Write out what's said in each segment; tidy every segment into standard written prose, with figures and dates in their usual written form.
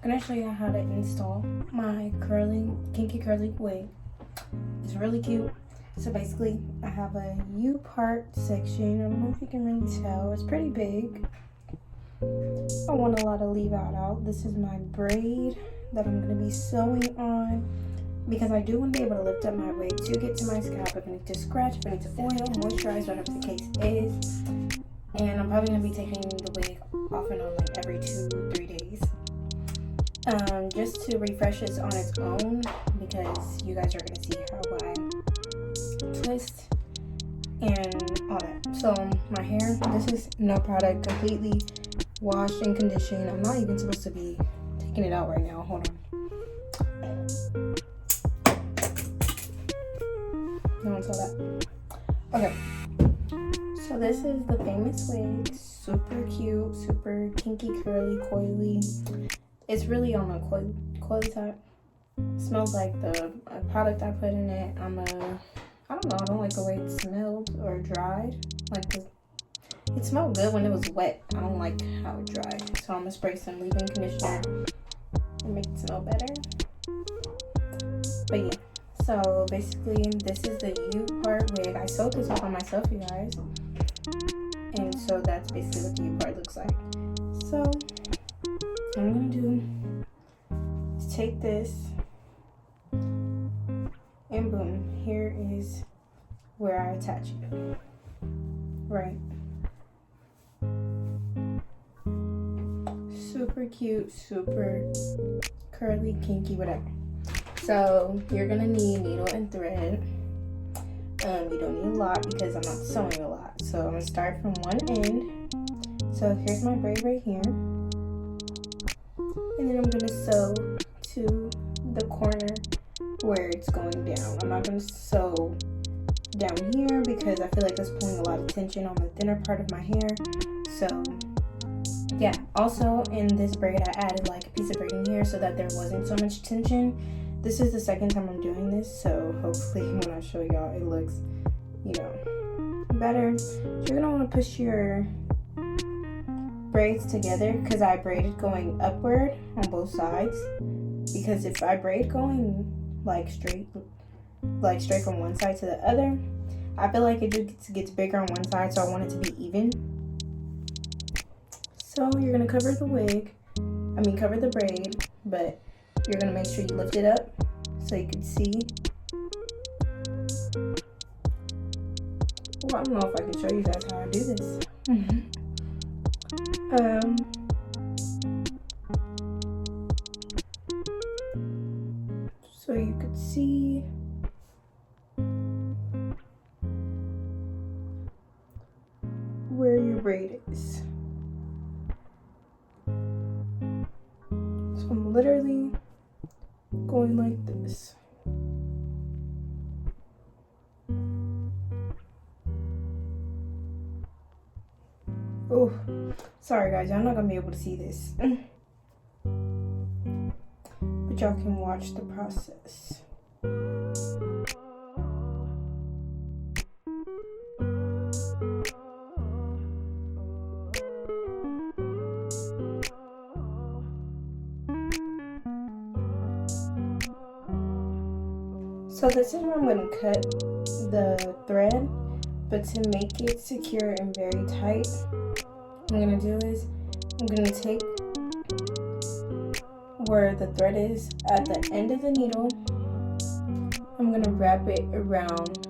I'm gonna show you how to install my kinky curly wig. It's really cute. So basically, I have a U part section. I don't know if you can really tell. It's pretty big. I want a lot of leave out. This is my braid that I'm gonna be sewing on because I do want to be able to lift up my wig to get to my scalp if I need to scratch, if I need to oil, moisturize, whatever the case is. And I'm probably gonna be taking the wig off and on like every 2-3 days. Just to refresh this on its own because you guys are gonna see how I twist and all that. So my hair, this is no product, completely washed and conditioned. I'm not even supposed to be taking it out right now. Hold on. No one saw that. Okay. So this is the famous wig. Super cute, super kinky, curly, coily. It's really on a coily type. Smells like the product I put in it. I don't know, I don't like the way it smelled or dried. It smelled good when it was wet. I don't like how it dried. So I'm gonna spray some leave-in conditioner and make it smell better. But yeah, so basically this is the U part wig. I sewed this up on myself, you guys. And so that's basically what the U part looks like. So what I'm gonna do is take this and boom, here is where I attach it. Right. Super cute, super curly, kinky, whatever. So you're gonna need needle and thread. You don't need a lot because I'm not sewing a lot. So I'm gonna start from one end. So here's my braid right here. And then I'm gonna sew to the corner where it's going down. I'm not gonna sew down here because I feel like that's pulling a lot of tension on the thinner part of my hair. So yeah, also in this braid I added like a piece of braiding here so that there wasn't so much tension. This is the second time I'm doing this, so hopefully when I show y'all it looks, better. So you're gonna want to push your braids together because I braided going upward on both sides. Because if I braid going straight from one side to the other, I feel like it just gets bigger on one side, so I want it to be even. So you're gonna cover the braid, but you're gonna make sure you lift it up so you can see. Well, I don't know if I can show you guys how I do this. So you could see where your braid is. So I'm literally going like this. Oh, sorry guys, y'all not gonna be able to see this. But y'all can watch the process. So this is where I'm going to cut the thread, but to make it secure and very tight, what I'm going to do is I'm going to take where the thread is at the end of the needle. I'm going to wrap it around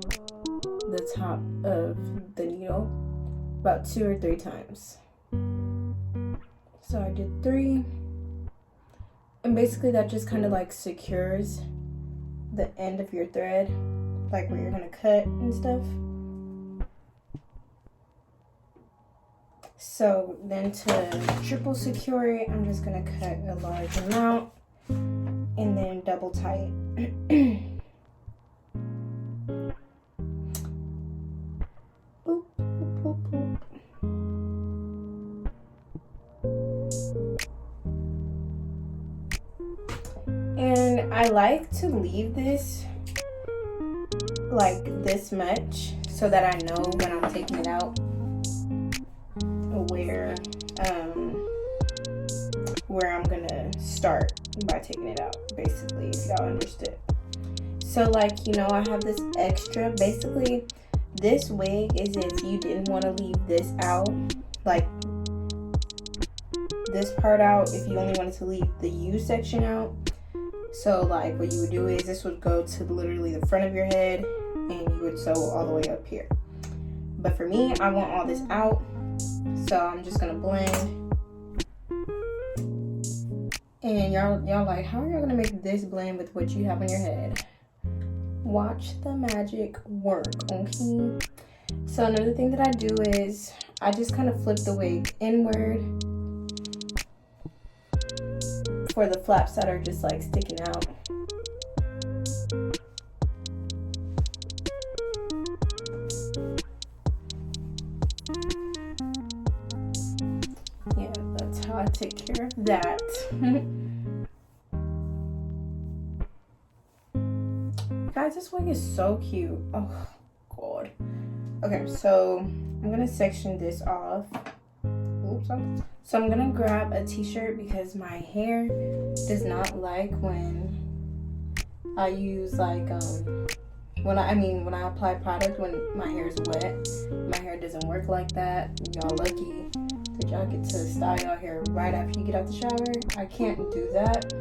the top of the needle about 2 or 3 times. So I did 3, and basically that just kind of like secures the end of your thread, like where you're gonna cut and stuff. So then to triple secure it, I'm just gonna cut a large amount and then double tie it. Boop, boop, boop, boop. And I like to leave this like this much so that I know when I'm taking it out where I'm gonna start by taking it out, basically, if y'all understood. So like, you know, I have this extra. Basically, this wig is if you didn't want to leave this out, like this part out, if you only wanted to leave the U section out. So like what you would do is this would go to literally the front of your head and you would sew all the way up here. But for me, I want all this out, so I'm just gonna blend. And y'all like, how are y'all gonna make this blend with what you have on your head? Watch the magic work, okay? So another thing that I do is I just kind of flip the wig inward for the flaps that are just like sticking out. Yeah, that's how I take care of that. Guys, this wig is so cute. Oh god. Okay, so I'm gonna section this off. Oops. So I'm gonna grab a t-shirt because my hair does not like when I use like when I apply product when my hair is wet. My hair doesn't work like that. Y'all lucky that y'all get to style your hair right after you get out the shower. I can't do that.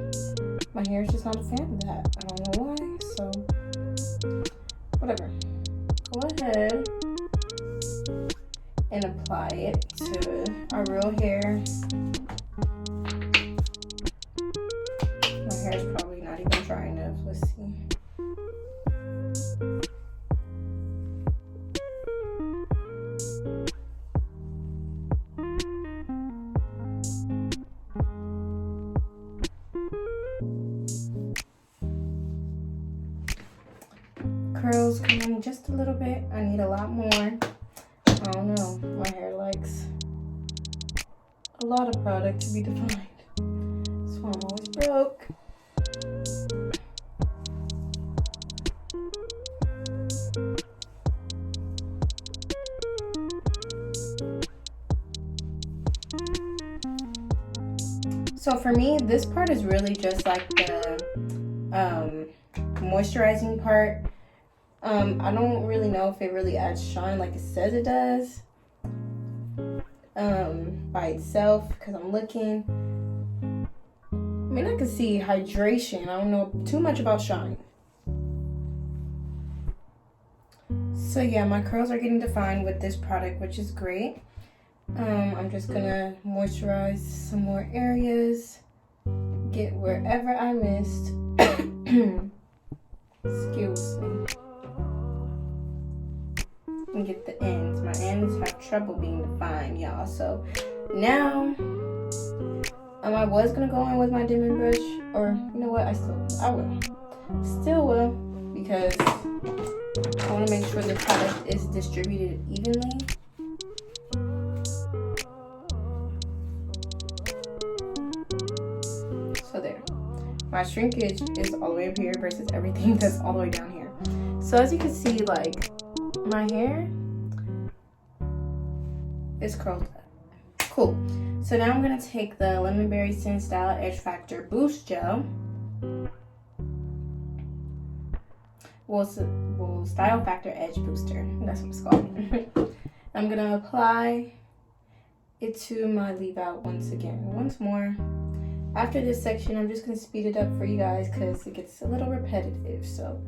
My hair is just not a fan of that. I don't know why. So whatever. Go ahead and apply it to our real hair. My hair is probably not even dry enough. Let's see. Curls coming just a little bit. I need a lot more. I don't know. My hair likes a lot of product to be defined. So I'm always broke. So for me, this part is really just like the moisturizing part. I don't really know if it really adds shine like it says it does by itself, because I'm looking. I mean, I can see hydration. I don't know too much about shine. So yeah, my curls are getting defined with this product, which is great. I'm just gonna moisturize some more areas, get wherever I missed. Excuse me. And get the ends. My ends have trouble being defined, y'all. So now, I was gonna go in with my Denman Brush, or you know what? I still will, because I want to make sure the product is distributed evenly. So there. My shrinkage is all the way up here versus everything that's all the way down here. So as you can see, like, my hair is curled up. Cool. So now I'm going to take the Lemon Berry Sin Style Edge Factor Boost Gel. Well, Style Factor Edge Booster. That's what it's called. I'm going to apply it to my leave out once more. After this section, I'm just going to speed it up for you guys because it gets a little repetitive. So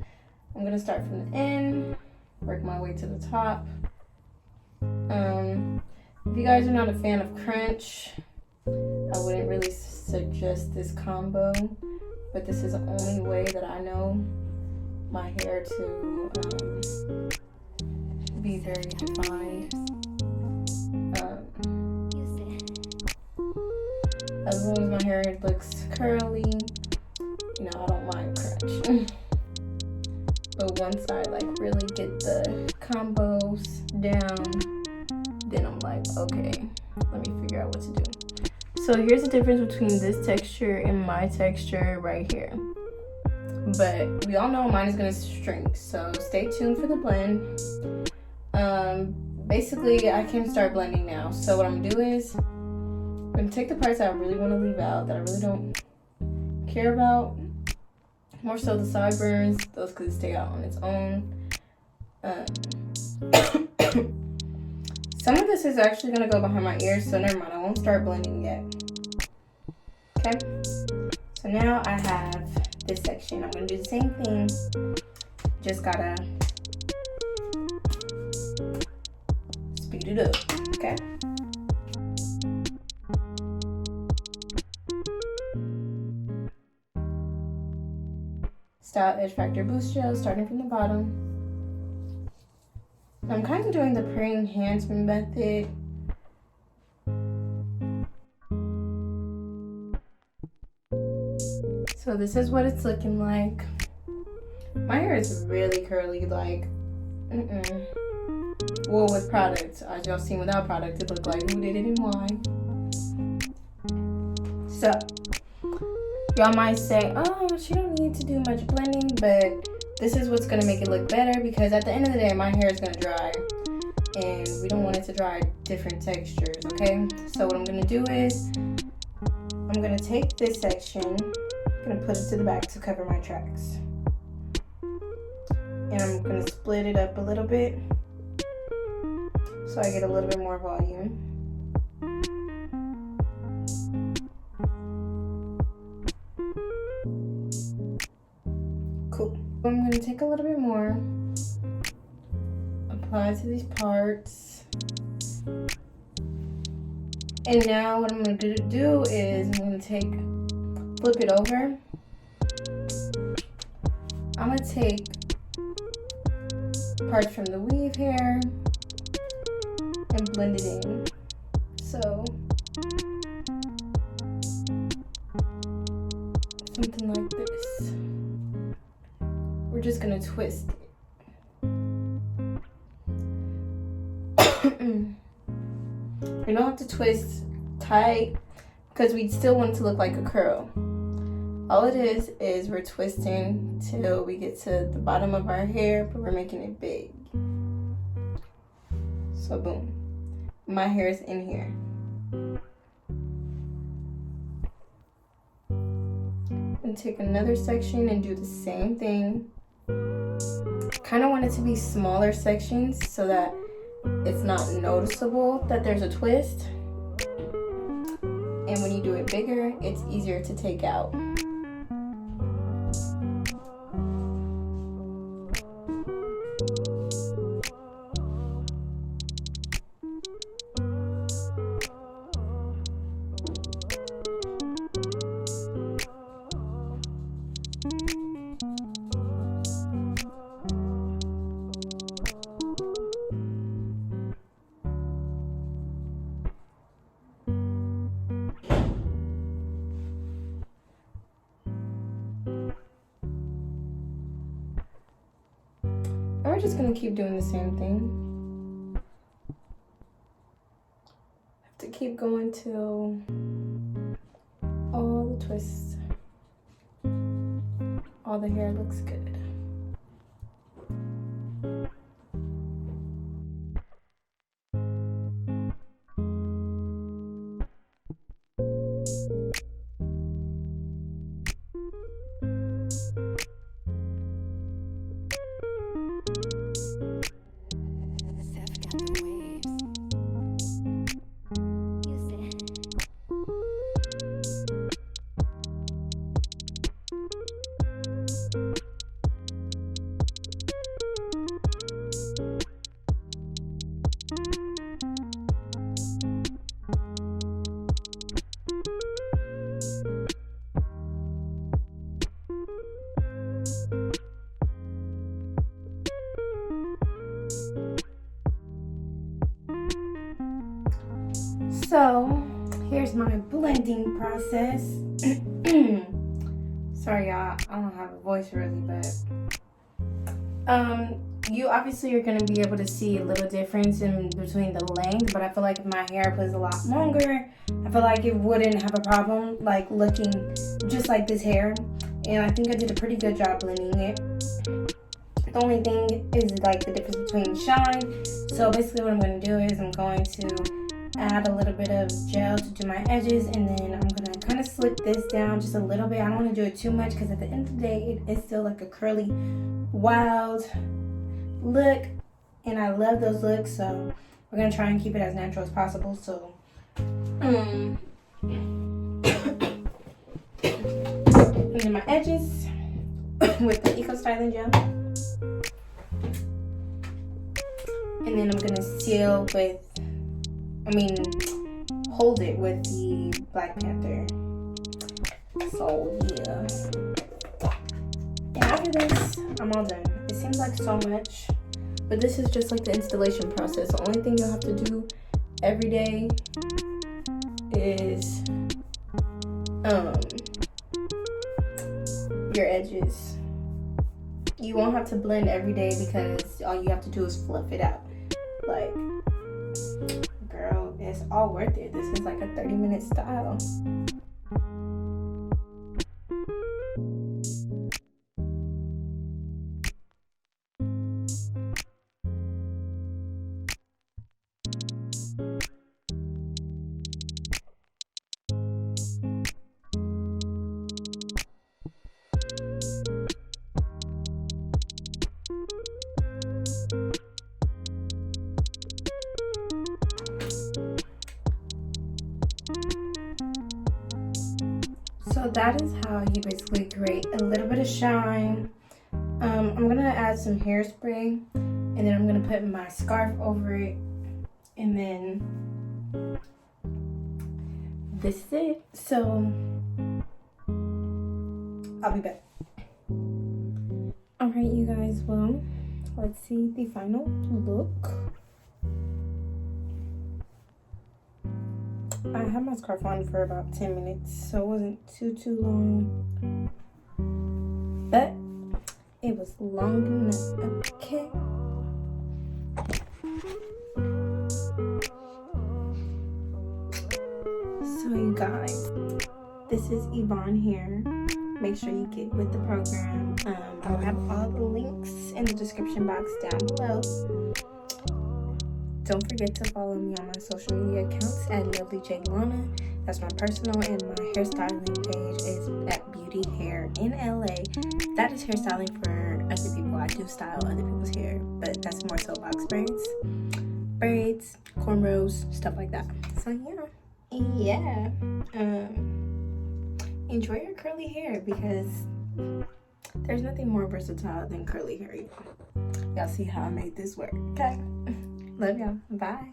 I'm going to start from the end, work my way to the top. If you guys are not a fan of crunch, I wouldn't really suggest this combo, but this is the only way that I know my hair to be very defined. As long as my hair looks curly, you know, I don't mind crunch. But once I like really get the combos down, then I'm like, okay, let me figure out what to do. So here's the difference between this texture and my texture right here. But we all know mine is gonna shrink, so stay tuned for the blend. Basically, I can start blending now. So what I'm gonna do is I'm gonna take the parts I really want to leave out, that I really don't care about. More so the sideburns. Those could stay out on its own. Some of this is actually going to go behind my ears, so never mind. I won't start blending yet. Okay? So now I have this section. I'm going to do the same thing. Just gotta speed it up. Okay? Style Edge Factor Boost Gel, starting from the bottom. I'm kind of doing the pre-enhancement method. So this is what it's looking like. My hair is really curly, like, well, with product. As y'all seen without product, it looked like who did it and why. So, y'all might say, oh, she don't need to do much blending, but this is what's gonna make it look better, because at the end of the day, my hair is gonna dry, and we don't want it to dry different textures, okay? So what I'm gonna do is, I'm gonna take this section, I'm gonna put it to the back to cover my tracks. And I'm gonna split it up a little bit, so I get a little bit more volume. Cool. I'm going to take a little bit more, apply to these parts. And now what I'm going to do is I'm going to flip it over. I'm going to take parts from the weave hair and blend it in. So something like this. We're just gonna twist it. We don't have to twist tight because we still want it to look like a curl. All it is we're twisting till we get to the bottom of our hair, but we're making it big. So boom, my hair is in here. And take another section and do the same thing. Kind of want it to be smaller sections so that it's not noticeable that there's a twist. And when you do it bigger, it's easier to take out. We're just gonna keep doing the same thing. Have to keep going till all the twists, all the hair looks good. So here's my blending process. Sorry y'all, I don't have a voice really, but you obviously are going to be able to see a little difference in between the length, but I feel like if my hair was a lot longer, I feel like it wouldn't have a problem like looking just like this hair. And I think I did a pretty good job blending it. The only thing is like the difference between shine. So basically what I'm going to do is I'm going to add a little bit of gel to do my edges, and then I'm gonna kind of slick this down just a little bit. I don't want to do it too much because at the end of the day it is still like a curly wild look, and I love those looks, so we're gonna try and keep it as natural as possible. So and then my edges with the Eco Styling Gel, and then I'm gonna seal with, hold it with the Black Panther. So yeah, and after this I'm all done. It seems like so much, but this is just like the installation process. The only thing you'll have to do every day is your edges. You won't have to blend every day because all you have to do is fluff it out. Like, girl, it's all worth it. This is like a 30-minute style. So that is how you basically create a little bit of shine. I'm gonna add some hairspray, and then I'm gonna put my scarf over it, and then this is it. So I'll be back. Alright, you guys, well, let's see the final look. I had my scarf on for about 10 minutes, so it wasn't too long, but it was long enough. Okay. So you guys, this is Yvonne here. Make sure you get with the program. I'll have all the links in the description box down below. Don't forget to follow me on my social media accounts at LovelyJLana. That's my personal, and my hairstyling page is at Beauty Hair in LA. That is hairstyling for other people. I do style other people's hair, but that's more so box braids, cornrows, stuff like that. So yeah. Enjoy your curly hair because there's nothing more versatile than curly hair. Y'all see how I made this work, okay? Love y'all. Bye.